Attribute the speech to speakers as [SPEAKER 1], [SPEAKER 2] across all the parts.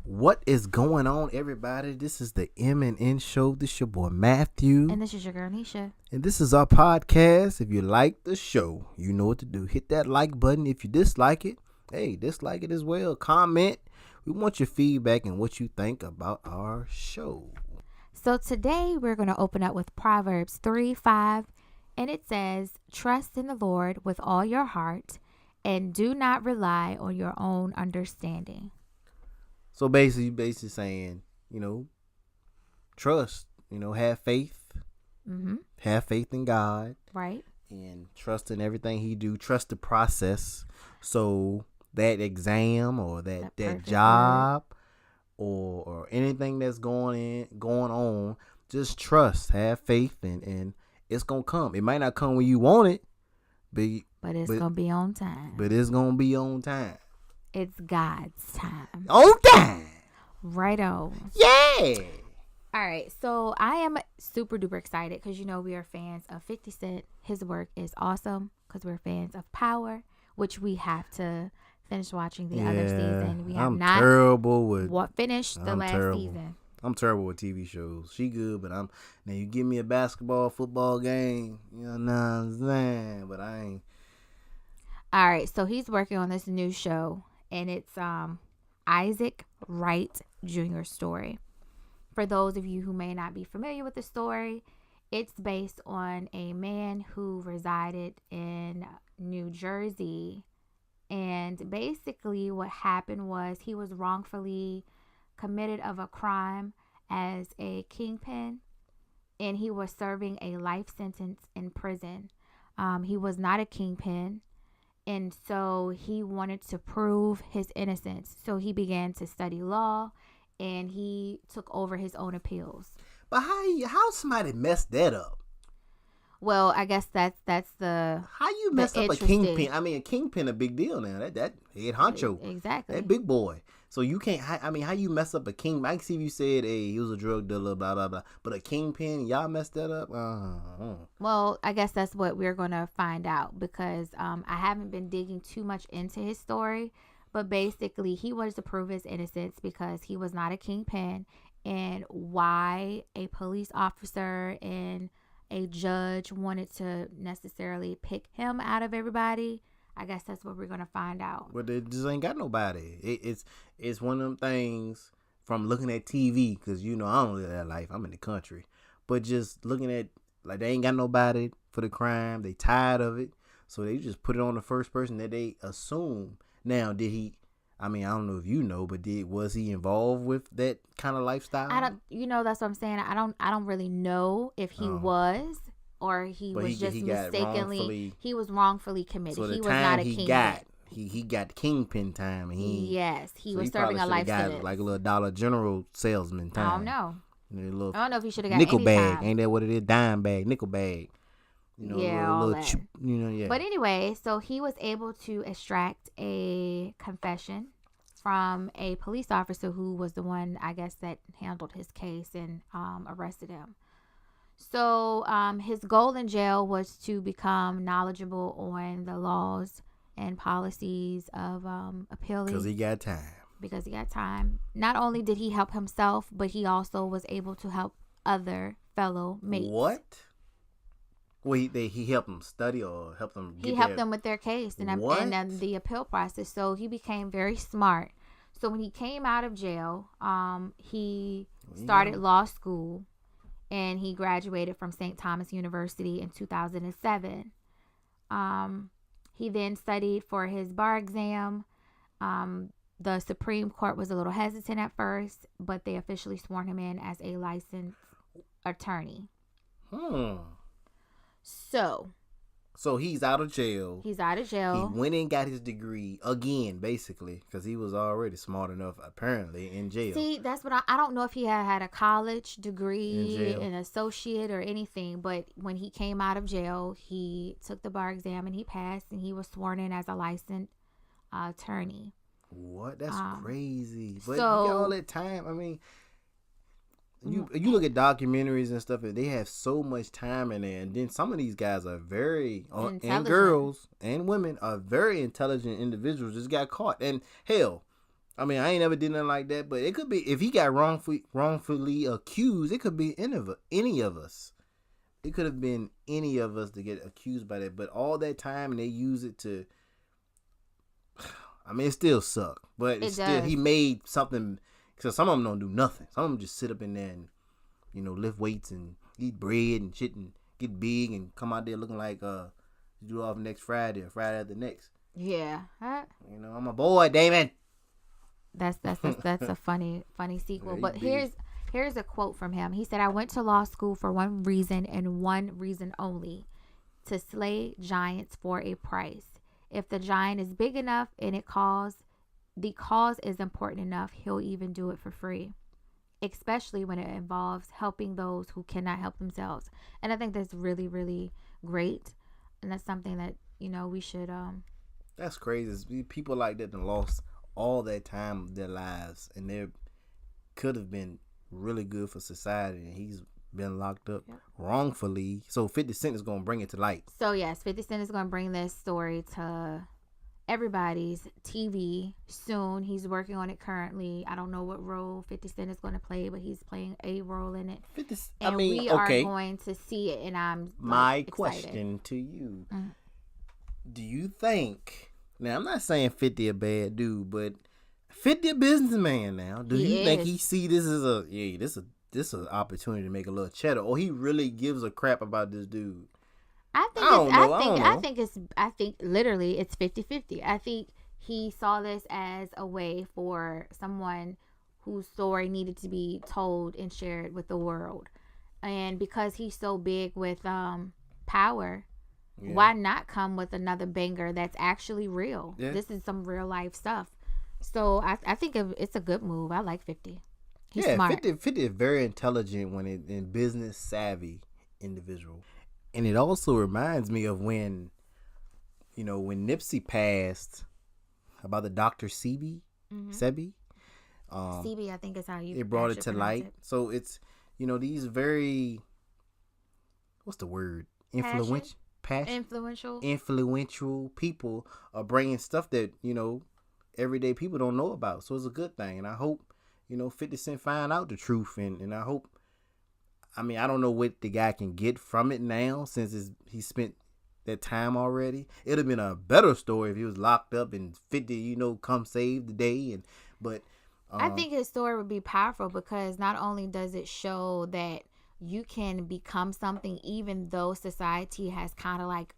[SPEAKER 1] What is going on, everybody? This is the M&N Show. This is your boy Matthew.
[SPEAKER 2] And this is your girl Taneisha.
[SPEAKER 1] And this is our podcast. If you like the show, you know what to do. Hit that like button. If you dislike it, hey, dislike it as well. Comment. We want your feedback and what you think about our show.
[SPEAKER 2] So today we're going to open up with Proverbs 3:5. And it says, trust in the Lord with all your heart and do not rely on your own understanding.
[SPEAKER 1] So basically saying, trust, have faith.
[SPEAKER 2] Mm-hmm.
[SPEAKER 1] Have faith in God.
[SPEAKER 2] Right.
[SPEAKER 1] And trust in everything he do. Trust the process. So that exam or that job or anything that's going on, just trust. Have faith and it's going to come. It might not come when you want it.
[SPEAKER 2] But it's going to be on time.
[SPEAKER 1] But it's going to be on time.
[SPEAKER 2] It's God's time.
[SPEAKER 1] On time.
[SPEAKER 2] Right on.
[SPEAKER 1] Yeah.
[SPEAKER 2] All right. So I am super duper excited because, we are fans of 50 Cent. His work is awesome because we're fans of Power, which we have to finish watching the other season. We have not
[SPEAKER 1] terrible with
[SPEAKER 2] finished the last season.
[SPEAKER 1] I'm terrible with TV shows. She good, but now you give me a basketball, football game, you know what I'm saying? But I ain't.
[SPEAKER 2] All right. So he's working on this new show. And it's Isaac Wright Jr.'s story. For those of you who may not be familiar with the story, it's based on a man who resided in New Jersey. And basically what happened was he was wrongfully committed of a crime as a kingpin. And he was serving a life sentence in prison. He was not a kingpin. And so he wanted to prove his innocence. So he began to study law and he took over his own appeals.
[SPEAKER 1] But how somebody messed that up?
[SPEAKER 2] Well, I guess that's the
[SPEAKER 1] how you mess up a kingpin. I mean, a kingpin a big deal now. That head honcho.
[SPEAKER 2] Exactly.
[SPEAKER 1] That big boy. So you can't. how you mess up a king? I can see if you said, "Hey, he was a drug dealer," blah blah blah. But a kingpin, y'all messed that up.
[SPEAKER 2] Well, I guess that's what we're gonna find out because I haven't been digging too much into his story, but basically he wanted to prove his innocence because he was not a kingpin, and why a police officer and a judge wanted to necessarily pick him out of everybody. I guess that's what we're gonna find out.
[SPEAKER 1] But they just ain't got nobody. It's one of them things from looking at TV because I don't live that life. I'm in the country, but just looking at like they ain't got nobody for the crime. They tired of it, so they just put it on the first person that they assume. Now, did he? I don't know if you know, but was he involved with that kind of lifestyle?
[SPEAKER 2] I don't. That's what I'm saying. I don't really know if he was. Or he was just mistakenly. He was wrongfully committed.
[SPEAKER 1] So
[SPEAKER 2] he was not a king.
[SPEAKER 1] He got kingpin time. And he
[SPEAKER 2] was serving a life sentence.
[SPEAKER 1] Like a little Dollar General salesman time.
[SPEAKER 2] I don't know.
[SPEAKER 1] I
[SPEAKER 2] don't know if he should have got
[SPEAKER 1] nickel
[SPEAKER 2] any
[SPEAKER 1] bag.
[SPEAKER 2] time.
[SPEAKER 1] Ain't that what it is? Dime bag, nickel bag.
[SPEAKER 2] All that.
[SPEAKER 1] Yeah.
[SPEAKER 2] But anyway, so he was able to extract a confession from a police officer who was the one, I guess, that handled his case and arrested him. So his goal in jail was to become knowledgeable on the laws and policies of appealing.
[SPEAKER 1] Because he got time.
[SPEAKER 2] Not only did he help himself, but he also was able to help other fellow mates.
[SPEAKER 1] What? Well, he helped them study or helped them get
[SPEAKER 2] He helped them with their case and the appeal process. So he became very smart. So when he came out of jail, he started law school. And he graduated from St. Thomas University in 2007. He then studied for his bar exam. The Supreme Court was a little hesitant at first, but they officially sworn him in as a licensed attorney.
[SPEAKER 1] So he's out of jail.
[SPEAKER 2] He
[SPEAKER 1] went and got his degree again, basically, because he was already smart enough, apparently, in jail.
[SPEAKER 2] See, that's what I don't know if he had a college degree, an associate, or anything. But when he came out of jail, he took the bar exam and he passed, and he was sworn in as a licensed attorney.
[SPEAKER 1] What? That's crazy. But you got all that time. You look at documentaries and stuff, and they have so much time in there. And then some of these guys are very, and girls and women are very intelligent individuals. Just got caught. And hell, I mean, I ain't never did nothing like that, but it could be if he got wrongfully accused. It could be any of us. It could have been any of us to get accused by that. But all that time, and they use it to. I mean, it still suck, but it's
[SPEAKER 2] It
[SPEAKER 1] still
[SPEAKER 2] does.
[SPEAKER 1] he made something. Because some of them don't do nothing. Some of them just sit up in there and lift weights and eat bread and shit and get big and come out there looking like do off next Friday or Friday after next.
[SPEAKER 2] Yeah.
[SPEAKER 1] I'm a boy, Damon.
[SPEAKER 2] That's a funny sequel.
[SPEAKER 1] Yeah,
[SPEAKER 2] But here's a quote from him. He said, "I went to law school for one reason and one reason only, to slay giants for a price. If the giant is big enough and the cause is important enough, he'll even do it for free, especially when it involves helping those who cannot help themselves." And I think that's really, really great. And that's something that, we should
[SPEAKER 1] That's crazy. People like that done lost all that time of their lives, and they could have been really good for society, and he's been locked up wrongfully. So 50 Cent is going to bring it to light.
[SPEAKER 2] So yes, 50 Cent is going to bring this story to everybody's TV soon. He's working on it currently. I don't know what role 50 Cent is going to play, but he's playing a role in it. We are going to see it, and I'm
[SPEAKER 1] my
[SPEAKER 2] excited.
[SPEAKER 1] Question to you. Do you think, now I'm not saying 50 a bad dude, but 50 a businessman now. Do you think he see this as this is an opportunity to make a little cheddar, or he really gives a crap about this dude?
[SPEAKER 2] I think literally it's 50-50. I think he saw this as a way for someone whose story needed to be told and shared with the world. And because he's so big with power, why not come with another banger that's actually real? Yeah. This is some real life stuff. So I think it's a good move. I like 50. He's smart.
[SPEAKER 1] 50 is very intelligent in business savvy individual. And it also reminds me of when Nipsey passed, about the Dr. Sebi. Sebi,
[SPEAKER 2] I think is how you.
[SPEAKER 1] It brought it to light. So it's these very, what's the word? Influential people are bringing stuff that everyday people don't know about. So it's a good thing, and I hope 50 Cent find out the truth, and I hope. I mean, I don't know what the guy can get from it now since he spent that time already. It'd have been a better story if he was locked up and 50, come save the day. But
[SPEAKER 2] I think his story would be powerful because not only does it show that you can become something even though society has kind of like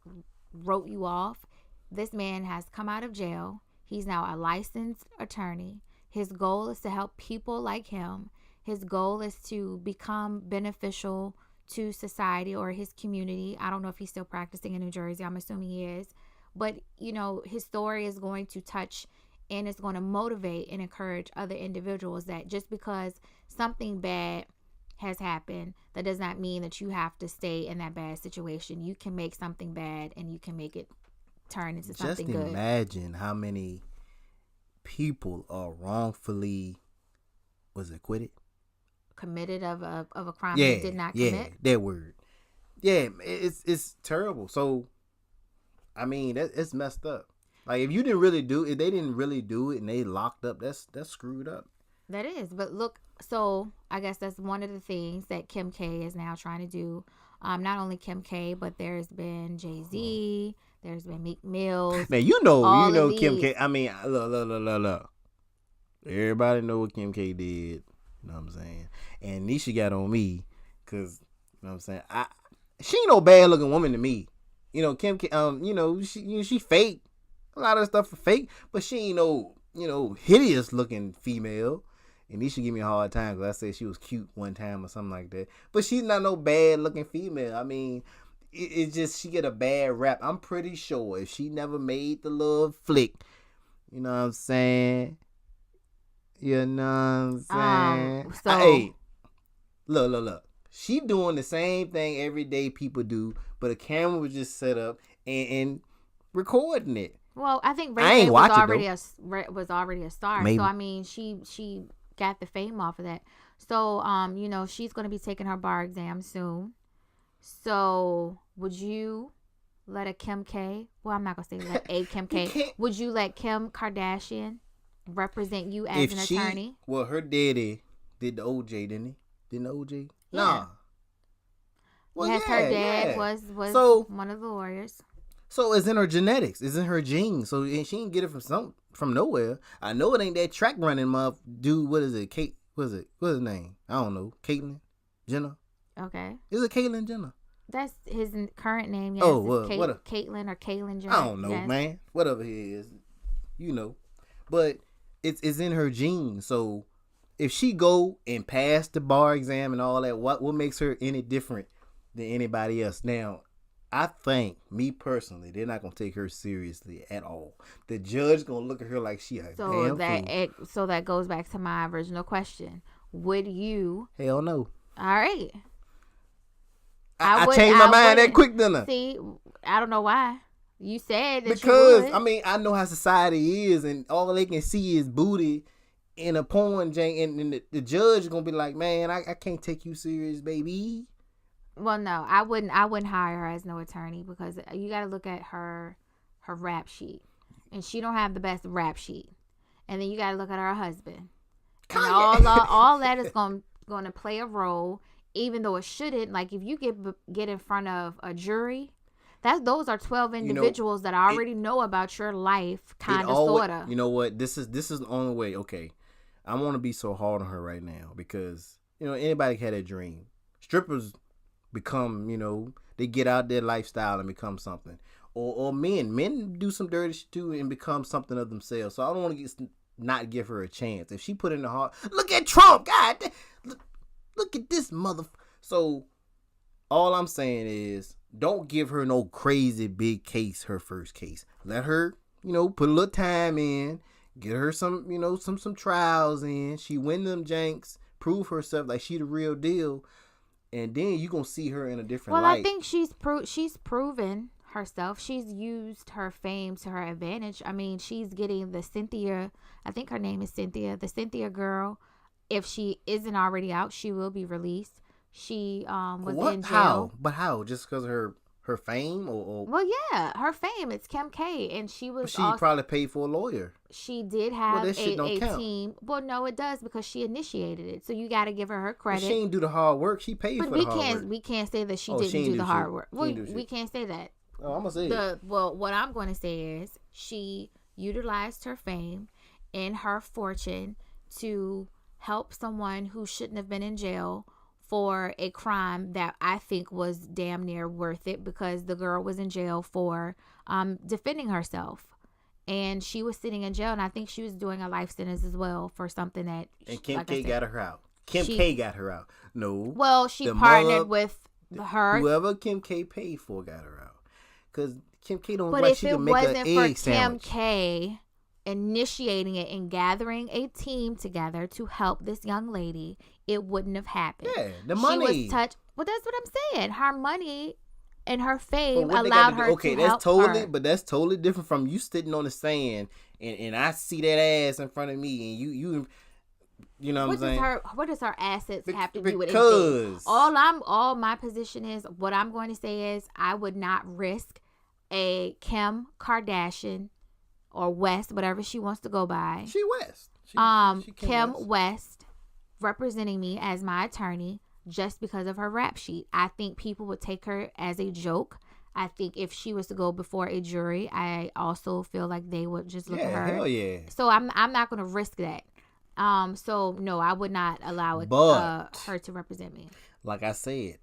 [SPEAKER 2] wrote you off. This man has come out of jail. He's now a licensed attorney. His goal is to help people like him. His goal is to become beneficial to society or his community. I don't know if he's still practicing in New Jersey. I'm assuming he is. But, his story is going to touch and it's going to motivate and encourage other individuals that just because something bad has happened, that does not mean that you have to stay in that bad situation. You can make something bad and you can make it turn into something good.
[SPEAKER 1] Just imagine how many people are wrongfully, acquitted?
[SPEAKER 2] Committed of a crime they did not commit.
[SPEAKER 1] Yeah, that word. Yeah, it's terrible. So, I mean, it's messed up. Like if they didn't really do it, and they locked up, that's screwed up.
[SPEAKER 2] That is, but look. So I guess that's one of the things that Kim K is now trying to do. Not only Kim K, but there's been Jay-Z, there's been Meek Mills.
[SPEAKER 1] Man, you know Kim K. I mean, look. Everybody know what Kim K did. You know what I'm saying? And Nisha got on me because, you know what I'm saying? She ain't no bad looking woman to me. Kim K, she fake. A lot of stuff for fake, but she ain't no, hideous looking female. And Nisha give me a hard time because I said she was cute one time or something like that. But she's not no bad looking female. I mean, it's just she get a bad rap. I'm pretty sure if she never made the little flick, you know what I'm saying? You know what I'm saying? Hey, look. She doing the same thing every day people do, but a camera was just set up and recording it.
[SPEAKER 2] Well, I think Ray J was already a star. Maybe. So I mean, she got the fame off of that. So she's going to be taking her bar exam soon. So would you let a Kim K? Well, I'm not going to say let a Kim K. Would you let Kim Kardashian represent you as an attorney.
[SPEAKER 1] Well, her daddy did the OJ, didn't he? Didn't the OJ?
[SPEAKER 2] Yeah.
[SPEAKER 1] Nah.
[SPEAKER 2] Well, yes, her dad was one of the lawyers.
[SPEAKER 1] So it's in her genetics. It's in her genes. So she didn't get it from nowhere. I know it ain't that track running dude. What is it? Kate? What is it? What's his name? I don't know. Caitlyn Jenner.
[SPEAKER 2] Okay.
[SPEAKER 1] Is it Caitlyn Jenner?
[SPEAKER 2] That's his current name. Yes.
[SPEAKER 1] Oh, well,
[SPEAKER 2] Caitlyn or Caitlyn Jenner.
[SPEAKER 1] I don't know, man. Whatever he is, But it's in her genes. So if she go and pass the bar exam and all that, what makes her any different than anybody else? Now, I think, me personally, they're not gonna take her seriously at all. The judge gonna look at her like she a damn fool.
[SPEAKER 2] So that goes back to my original question. Would you?
[SPEAKER 1] Hell no.
[SPEAKER 2] All right.
[SPEAKER 1] I changed my mind that quick, didn't I?
[SPEAKER 2] See, I don't know why. You said that
[SPEAKER 1] because
[SPEAKER 2] you would.
[SPEAKER 1] I know how society is, and all they can see is booty in a porn jank, and the judge is gonna be like, man, I can't take you serious, baby.
[SPEAKER 2] Well, no, I wouldn't hire her as no attorney because you got to look at her rap sheet, and she don't have the best rap sheet. And then you got to look at her husband, and all that is going to play a role, even though it shouldn't. Like if you get in front of a jury, those are 12 individuals that already know about your life, kind of, sorta.
[SPEAKER 1] You know what? This is the only way. Okay, I want to be so hard on her right now because anybody had a dream. Strippers become, they get out their lifestyle and become something, or men do some dirty shit too and become something of themselves. So I don't want to not give her a chance. If she put in the heart, look at Trump, God, look at this mother. So all I'm saying is, don't give her no crazy big case, her first case. Let her, put a little time in, get her some, some trials in. She win them janks, prove herself like she the real deal. And then you gonna see her in a different light.
[SPEAKER 2] Well, I think she's proven herself. She's used her fame to her advantage. I mean, she's getting the Cynthia. I think her name is Cynthia. The Cynthia girl. If she isn't already out, she will be released. She was in jail.
[SPEAKER 1] How? But how? Just because of her fame or?
[SPEAKER 2] Well, yeah, her fame. It's Kim K, and she was.
[SPEAKER 1] She probably paid for a lawyer.
[SPEAKER 2] She did have a team. Well, no, it does because she initiated it. So you got to give her credit.
[SPEAKER 1] But she didn't do the hard work. She paid for the hard work.
[SPEAKER 2] We can't say that she didn't do the hard work. Well, we can't say that.
[SPEAKER 1] Oh, I'm gonna say it.
[SPEAKER 2] Well, what I'm going to say is she utilized her fame and her fortune to help someone who shouldn't have been in jail for a crime that I think was damn near worth it, because the girl was in jail for defending herself. And she was sitting in jail, and I think she was doing a life sentence as well for something that...
[SPEAKER 1] And Kim K got her out. Kim K got her out. No.
[SPEAKER 2] Well, she partnered with her.
[SPEAKER 1] Whoever Kim K paid for got her out. Because Kim K don't like she can make an egg sandwich. But if it wasn't for Kim K
[SPEAKER 2] initiating it and gathering a team together to help this young lady, it wouldn't have happened.
[SPEAKER 1] Yeah, the money.
[SPEAKER 2] She was touched. Well, that's what I'm saying. Her money and her fame allowed her to help her.
[SPEAKER 1] But that's totally different from you sitting on the sand and I see that ass in front of me and you know what I'm saying?
[SPEAKER 2] What does her assets have to do with anything? All my position is, what I'm going to say is, I would not risk a Kim Kardashian or West, whatever she wants to go by.
[SPEAKER 1] She West.
[SPEAKER 2] Kim West representing me as my attorney just because of her rap sheet. I think people would take her as a joke. I think if she was to go before a jury, I also feel like they would just look at her.
[SPEAKER 1] Hell yeah.
[SPEAKER 2] So I'm not going to risk that. So no, I would not allow her to represent me.
[SPEAKER 1] Like I said,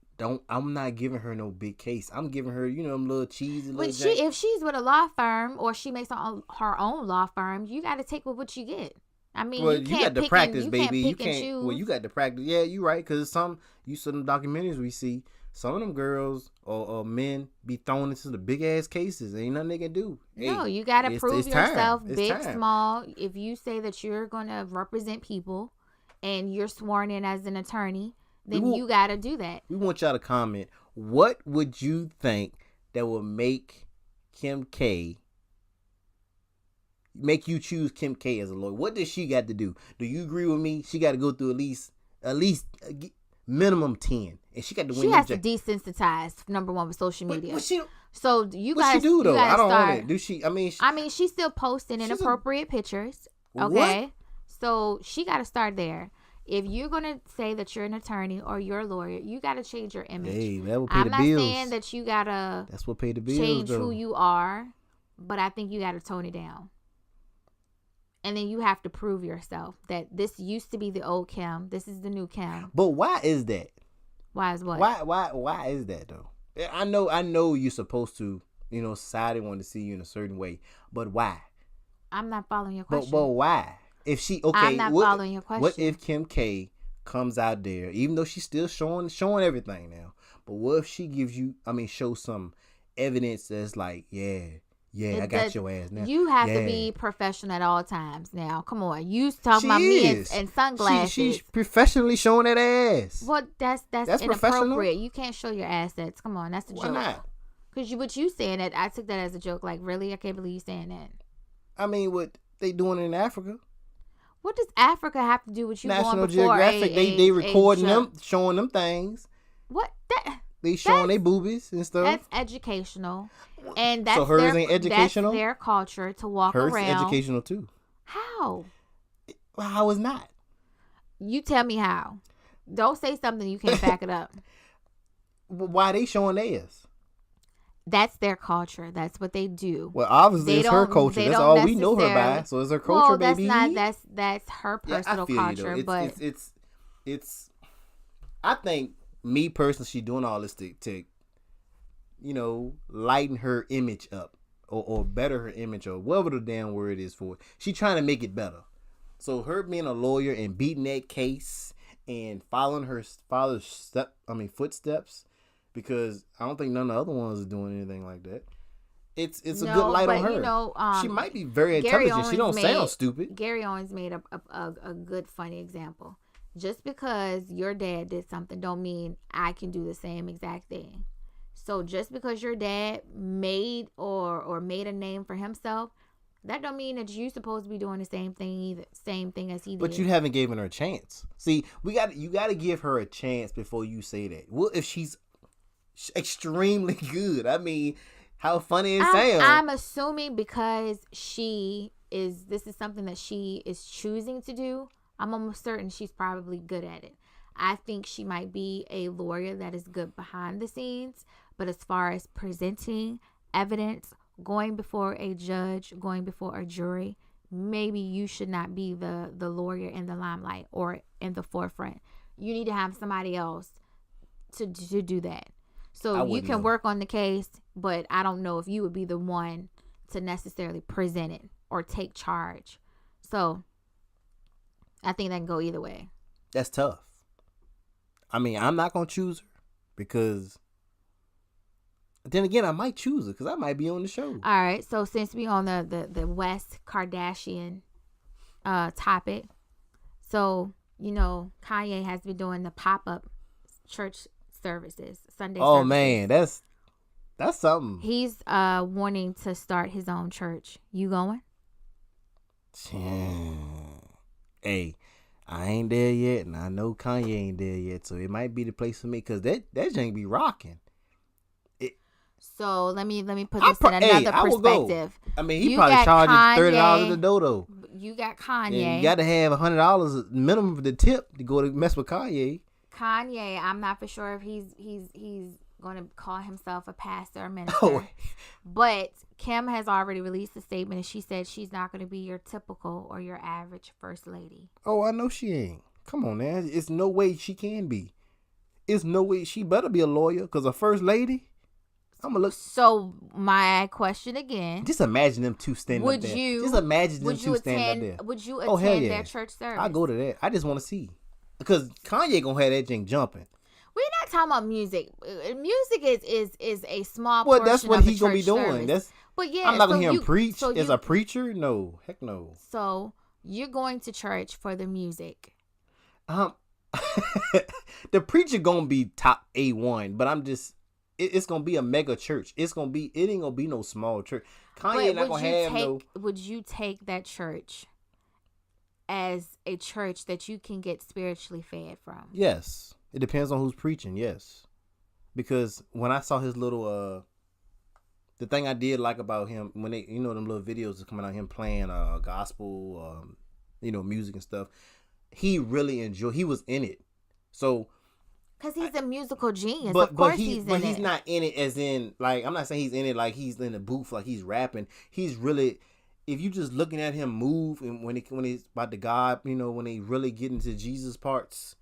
[SPEAKER 1] I'm not giving her no big case. I'm giving her, them little cheesy little.
[SPEAKER 2] If she's with a law firm or she makes her own law firm, you got to take with what you get. I mean,
[SPEAKER 1] you got to practice, baby. You can't. Well, you got to practice. Yeah, you're right. Because some documentaries we see, some of them girls or men be thrown into the big ass cases. Ain't nothing they can do.
[SPEAKER 2] No, you got to prove yourself, big, small. If you say that you're going to represent people and you're sworn in as an attorney, then you got to do that.
[SPEAKER 1] We want y'all to comment. What would you think that would make Kim K make you choose Kim K as a lawyer? What does she got to do? Do you agree with me? She got to go through at least minimum 10, and she got to win.
[SPEAKER 2] She has to desensitize, number one, with social media.
[SPEAKER 1] What she
[SPEAKER 2] do though?
[SPEAKER 1] I don't want it. Do she? I mean,
[SPEAKER 2] she's still posting inappropriate pictures. Okay.
[SPEAKER 1] What?
[SPEAKER 2] So she got to start there. If you're going to say that you're an attorney or you're a lawyer, you got to change your image.
[SPEAKER 1] Hey, that will pay
[SPEAKER 2] I'm
[SPEAKER 1] the
[SPEAKER 2] not saying
[SPEAKER 1] bills.
[SPEAKER 2] that you got to
[SPEAKER 1] That's what pay the bills,
[SPEAKER 2] change
[SPEAKER 1] though.
[SPEAKER 2] who you are, but I think you got to tone it down. And then you have to prove yourself that this used to be the old Kim. This is the new Kim.
[SPEAKER 1] But why is that?
[SPEAKER 2] Why is what?
[SPEAKER 1] Why is that though? I know you're supposed to, society want to see you in a certain way, but why?
[SPEAKER 2] I'm not following your question.
[SPEAKER 1] But why? If she
[SPEAKER 2] I'm not following your question.
[SPEAKER 1] What if Kim K comes out there, even though she's still showing everything now? But what if she shows some evidence that's like, I got your ass now.
[SPEAKER 2] You have to be professional at all times. Now, come on, you talking about me and sunglasses?
[SPEAKER 1] She's professionally showing that ass.
[SPEAKER 2] Well, that's inappropriate. You can't show your assets. Come on, that's a joke. Why not? Because what you saying that, I took that as a joke. Like, really, I can't believe you saying that.
[SPEAKER 1] I mean, what they doing in Africa?
[SPEAKER 2] What does Africa have to do with you
[SPEAKER 1] National
[SPEAKER 2] going before
[SPEAKER 1] Geographic? They recording them, showing them things.
[SPEAKER 2] What that?
[SPEAKER 1] They showing their boobies and stuff.
[SPEAKER 2] That's educational, and that's
[SPEAKER 1] so hers ain't educational.
[SPEAKER 2] That's their culture to walk
[SPEAKER 1] hers
[SPEAKER 2] around.
[SPEAKER 1] Hers educational too.
[SPEAKER 2] How?
[SPEAKER 1] Well, how is not?
[SPEAKER 2] You tell me how. Don't say something you can't back it up.
[SPEAKER 1] Why are they showing theirs?
[SPEAKER 2] That's their culture. That's what they do.
[SPEAKER 1] Well, obviously it's her culture. That's all we know her by. So it's her culture, baby.
[SPEAKER 2] That's her personal culture. But
[SPEAKER 1] it's. I think me personally, she doing all this to lighten her image up or better her image or whatever the damn word is for it. She trying to make it better. So her being a lawyer and beating that case and following her father's footsteps. Because I don't think none of the other ones are doing anything like that. It's a good light on her. She might be very intelligent. She don't sound stupid.
[SPEAKER 2] Gary Owens made a good funny example. Just because your dad did something don't mean I can do the same exact thing. So just because your dad made or made a name for himself, that don't mean that you're supposed to be doing the same thing either. Same thing as he did.
[SPEAKER 1] But you haven't given her a chance. See, you got to give her a chance before you say that. What if she's extremely good? I mean, how funny it sounds.
[SPEAKER 2] I'm assuming because this is something that she is choosing to do. I'm almost certain she's probably good at it. I think she might be a lawyer that is good behind the scenes, but as far as presenting evidence, going before a judge, going before a jury, maybe you should not be the lawyer in the limelight or in the forefront. You need to have somebody else to do that. So you can work on the case, but I don't know if you would be the one to necessarily present it or take charge. So I think that can go either way.
[SPEAKER 1] That's tough. I mean, I'm not going to choose her because then again, I might choose her because I might be on the show.
[SPEAKER 2] All right. So since we on the West Kardashian topic, so, Kanye has been doing the pop-up church services, Sunday services.
[SPEAKER 1] Oh man, that's something.
[SPEAKER 2] He's wanting to start his own church. You going?
[SPEAKER 1] Hey, I ain't there yet, and I know Kanye ain't there yet, so it might be the place for me because that jank be rocking.
[SPEAKER 2] So let me put this in another perspective.
[SPEAKER 1] I mean, he probably charges $30 a dodo.
[SPEAKER 2] You got Kanye.
[SPEAKER 1] Yeah, you got to have $100 minimum of the tip to go to mess with Kanye.
[SPEAKER 2] Kanye, I'm not for sure if he's going to call himself a pastor or minister.
[SPEAKER 1] Oh.
[SPEAKER 2] But Kim has already released a statement and she said she's not going to be your typical or your average first lady.
[SPEAKER 1] Oh, I know she ain't. Come on, man. It's no way she can be. It's no way. She better be a lawyer because a first lady. I'm gonna look.
[SPEAKER 2] So my question again.
[SPEAKER 1] Just imagine them two standing up there. Just imagine them two standing up there.
[SPEAKER 2] Would you attend their church service?
[SPEAKER 1] I go to that. I just want to see. Because Kanye gonna have that thing jumping.
[SPEAKER 2] We're not talking about music. Music is a small portion of the church service. Well, that's what he's gonna be doing.
[SPEAKER 1] But yeah, I'm not gonna hear him preach as a preacher. No, heck no.
[SPEAKER 2] So you're going to church for the music.
[SPEAKER 1] The preacher gonna be top A1, but I'm just. It's gonna be a mega church. It ain't gonna be no small church. Kanye not gonna have no.
[SPEAKER 2] Would you take that church as a church that you can get spiritually fed from?
[SPEAKER 1] Yes, it depends on who's preaching. Yes, because when I saw his little the thing I did like about him when they them little videos are coming out him playing gospel music and stuff. He really enjoyed. He was in it. So.
[SPEAKER 2] Because he's a musical genius. Of course he's in it.
[SPEAKER 1] But he's not in it as in, like, I'm not saying he's in it like he's in the booth, like he's rapping. He's really, if you just looking at him move and when he's about to God, when he really get into Jesus parts.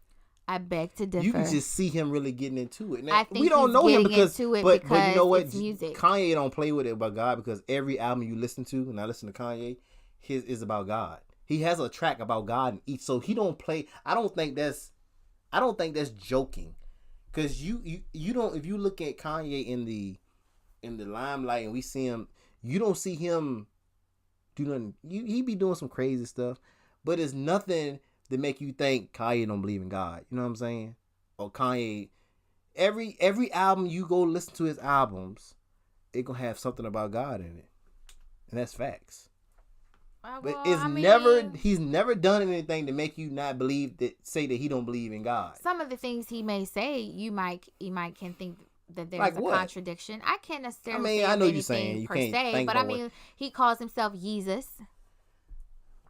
[SPEAKER 2] I beg to differ.
[SPEAKER 1] You can just see him really getting into it. Now,
[SPEAKER 2] I think
[SPEAKER 1] we don't know him because
[SPEAKER 2] you know what? It's music.
[SPEAKER 1] Kanye don't play with it about God because every album you listen to, and I listen to Kanye, his is about God. He has a track about God in each, so he don't play. I don't think that's joking, because you don't, if you look at Kanye in the limelight and we see him, you don't see him do nothing. He be doing some crazy stuff, but it's nothing to make you think Kanye don't believe in God. You know what I'm saying? Or Kanye, every album you go listen to his albums, it gonna have something about God in it, and that's facts. But he's never done anything to make you not say that he don't believe in God.
[SPEAKER 2] Some of the things he may say, you might can think that there's
[SPEAKER 1] like
[SPEAKER 2] a
[SPEAKER 1] what?
[SPEAKER 2] Contradiction. I can't necessarily say
[SPEAKER 1] I know
[SPEAKER 2] anything
[SPEAKER 1] you're saying you
[SPEAKER 2] per
[SPEAKER 1] can't
[SPEAKER 2] se,
[SPEAKER 1] think
[SPEAKER 2] but
[SPEAKER 1] about
[SPEAKER 2] he calls himself Jesus.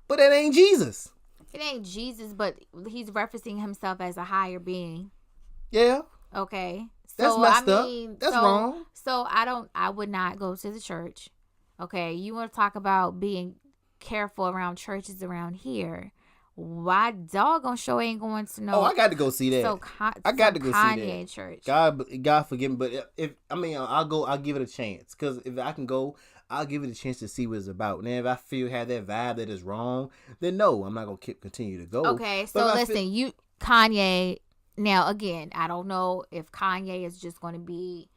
[SPEAKER 1] But that ain't Jesus.
[SPEAKER 2] It ain't Jesus, but he's referencing himself as a higher being.
[SPEAKER 1] Yeah.
[SPEAKER 2] Okay.
[SPEAKER 1] That's messed up. That's wrong.
[SPEAKER 2] So I would not go to the church. Okay. You want to talk about being careful around churches around here? Why doggone show ain't going to know?
[SPEAKER 1] Oh, I got to go see that. I got to go see that.
[SPEAKER 2] Kanye church.
[SPEAKER 1] God forgive me, but if I'll give it a chance, because if I can go, I'll give it a chance to see what it's about. And if I have that vibe that is wrong, then no, I'm not gonna continue to go.
[SPEAKER 2] Okay, so listen, Kanye. Now again, I don't know if Kanye is just going to be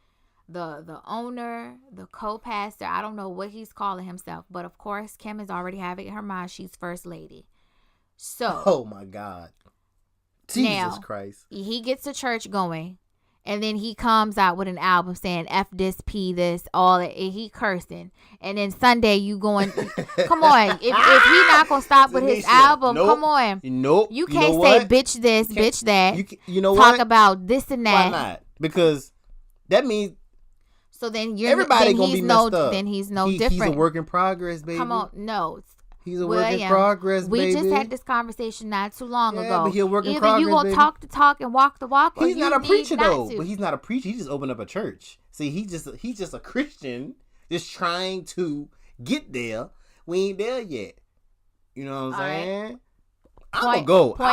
[SPEAKER 2] the owner, the co-pastor. I don't know what he's calling himself, but of course, Kim is already having in her mind she's first lady. So,
[SPEAKER 1] oh my God, Jesus Christ!
[SPEAKER 2] He gets the church going, and then he comes out with an album saying "F this, P this," all that. And he cursing, and then Sunday you going, come on! If he not gonna stop with his album, come on!
[SPEAKER 1] Nope.
[SPEAKER 2] You can't say bitch this, bitch that.
[SPEAKER 1] You know
[SPEAKER 2] talk
[SPEAKER 1] what?
[SPEAKER 2] about this and that.
[SPEAKER 1] Why not? Because that means.
[SPEAKER 2] So then
[SPEAKER 1] everybody gonna be messed up.
[SPEAKER 2] Then he's different.
[SPEAKER 1] He's a work in progress, baby.
[SPEAKER 2] Come on, no.
[SPEAKER 1] He's a work in progress, baby.
[SPEAKER 2] We just had this conversation not too long ago.
[SPEAKER 1] But he's a work in
[SPEAKER 2] Either
[SPEAKER 1] progress,
[SPEAKER 2] you gonna talk the talk and walk the walk, or
[SPEAKER 1] he's not a preacher though.
[SPEAKER 2] To.
[SPEAKER 1] But he's not a preacher. He just opened up a church. See, he's just a Christian, just trying to get there. We ain't there yet. You know what I'm saying? Right. I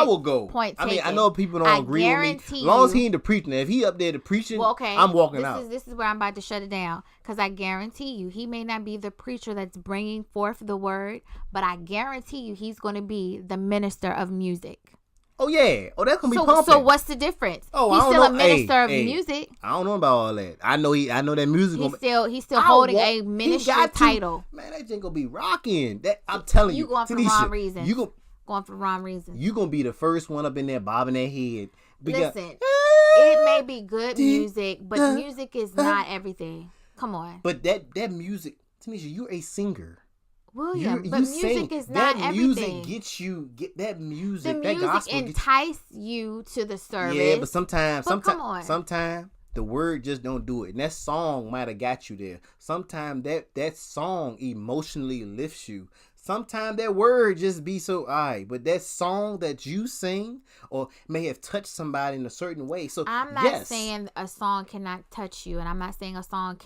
[SPEAKER 1] will go. I know people don't agree with me. As long as he ain't the preaching. If he up there to preaching, well, okay, I'm walking out.
[SPEAKER 2] This is where I'm about to shut it down. Because I guarantee you, he may not be the preacher that's bringing forth the word, but I guarantee you he's going to be the minister of music.
[SPEAKER 1] Oh, yeah. Oh, that's going to be pumping.
[SPEAKER 2] So what's the difference?
[SPEAKER 1] Oh,
[SPEAKER 2] he's
[SPEAKER 1] I don't
[SPEAKER 2] still
[SPEAKER 1] know.
[SPEAKER 2] a minister of music.
[SPEAKER 1] I don't know about all that. I know that music.
[SPEAKER 2] He's still holding a ministry title.
[SPEAKER 1] Man, that ain't going to be rocking. I'm telling you.
[SPEAKER 2] You going for the wrong reason. Going for the wrong reason.
[SPEAKER 1] You gonna be the first one up in there bobbing their head.
[SPEAKER 2] Listen, it may be good music, but music is not everything. Come on.
[SPEAKER 1] But that music, Taneisha, you're a singer.
[SPEAKER 2] William, but music is not everything.
[SPEAKER 1] That music get that music.
[SPEAKER 2] The
[SPEAKER 1] that
[SPEAKER 2] music
[SPEAKER 1] gospel
[SPEAKER 2] entice you to the service.
[SPEAKER 1] Yeah, but sometimes the word just don't do it. And that song might have got you there. Sometimes that song emotionally lifts you. Sometimes that word just be so but that song that you sing or may have touched somebody in a certain way. So
[SPEAKER 2] I'm not saying a song cannot touch you, and I'm not saying a song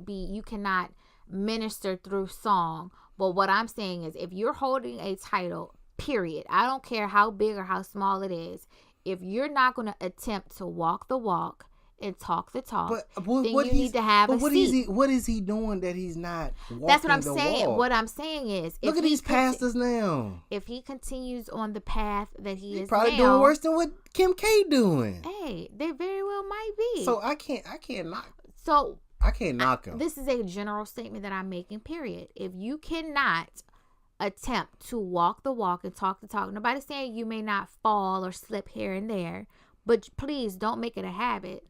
[SPEAKER 2] you cannot minister through song. But what I'm saying is, if you're holding a title, period, I don't care how big or how small it is, if you're not going to attempt to walk the walk and talk the talk, then you need to have a seat.
[SPEAKER 1] What is he doing that he's not walking?
[SPEAKER 2] That's what I'm
[SPEAKER 1] the
[SPEAKER 2] saying.
[SPEAKER 1] walk?
[SPEAKER 2] What I'm saying is,
[SPEAKER 1] look at these pastors now.
[SPEAKER 2] If he continues on the path that he is
[SPEAKER 1] probably
[SPEAKER 2] now,
[SPEAKER 1] doing worse than what Kim K doing.
[SPEAKER 2] Hey, they very well might be.
[SPEAKER 1] So I can't knock.
[SPEAKER 2] So
[SPEAKER 1] I can't knock him.
[SPEAKER 2] This is a general statement that I'm making. Period. If you cannot attempt to walk the walk and talk the talk, nobody's saying you may not fall or slip here and there, but please don't make it a habit.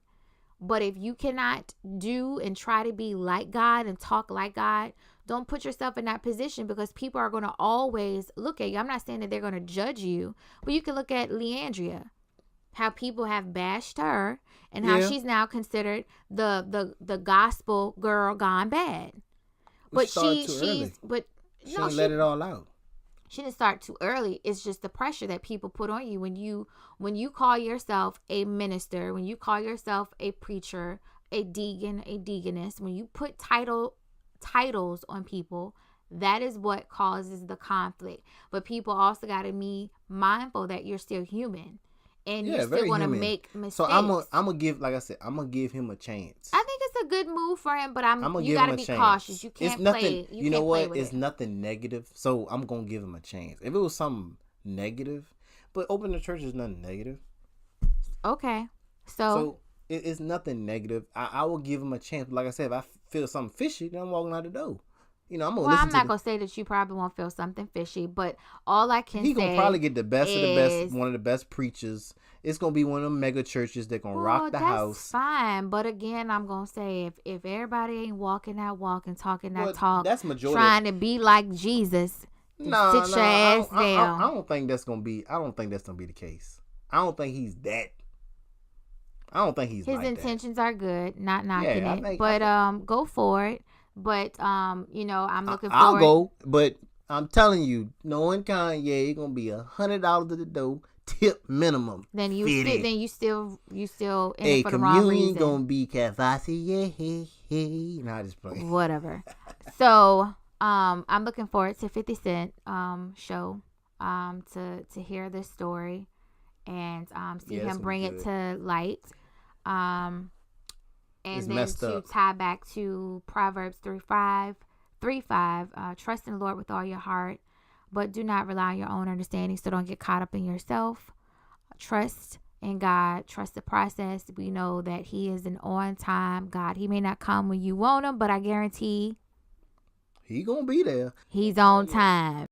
[SPEAKER 2] But if you cannot do and try to be like God and talk like God, don't put yourself in that position, because people are going to always look at you. I'm not saying that they're going to judge you, but you can look at Leandria, how people have bashed her and how she's now considered the gospel girl gone bad. But she let it all out. she didn't start too early. It's just the pressure that people put on you when you call yourself a minister, when you call yourself a preacher, a deacon, a deaconess, when you put titles on people, that is what causes the conflict. But people also got to be mindful that you're still human and you're still going to make mistakes.
[SPEAKER 1] So I'm gonna give, like I said, I'm gonna give him a chance.
[SPEAKER 2] I think it's a good move for him, but you
[SPEAKER 1] got
[SPEAKER 2] to be cautious. You can't play.
[SPEAKER 1] You know what? It's nothing negative. So I'm gonna give him a chance. If it was something negative, but opening the church is nothing negative.
[SPEAKER 2] Okay, so
[SPEAKER 1] it's nothing negative. I will give him a chance. Like I said, if I feel something fishy, then I'm walking out the door. You know, I'm not
[SPEAKER 2] gonna say that you probably won't feel something fishy, but all I can say,
[SPEAKER 1] he gonna probably get the best of the best, one of the best preachers. It's gonna be one of them mega churches that gonna rock the house.
[SPEAKER 2] That's fine, but again, I'm gonna say if everybody ain't walking that walk and talking that talk, that's majority trying to be like Jesus. Sit your ass down.
[SPEAKER 1] I don't think that's gonna be the case. I don't think he's that. I don't think he's.
[SPEAKER 2] His
[SPEAKER 1] like
[SPEAKER 2] intentions
[SPEAKER 1] that.
[SPEAKER 2] are good, not knocking it, but go for it. But you know, I'm looking forward.
[SPEAKER 1] I'll go, but I'm telling you, knowing Kanye, it's gonna be $100 at the door, tip minimum.
[SPEAKER 2] Then you still in it for the wrong reason.
[SPEAKER 1] Communion gonna be Cavassier. Nah, just playing.
[SPEAKER 2] Whatever. So I'm looking forward to 50 Cent show to hear this story and see him bring it to light. And it's then to tie back to Proverbs 3:5, trust in the Lord with all your heart, but do not rely on your own understanding. So don't get caught up in yourself. Trust in God. Trust the process. We know that He is an on-time God. He may not come when you want Him, but I guarantee
[SPEAKER 1] He gonna be there.
[SPEAKER 2] He's on time.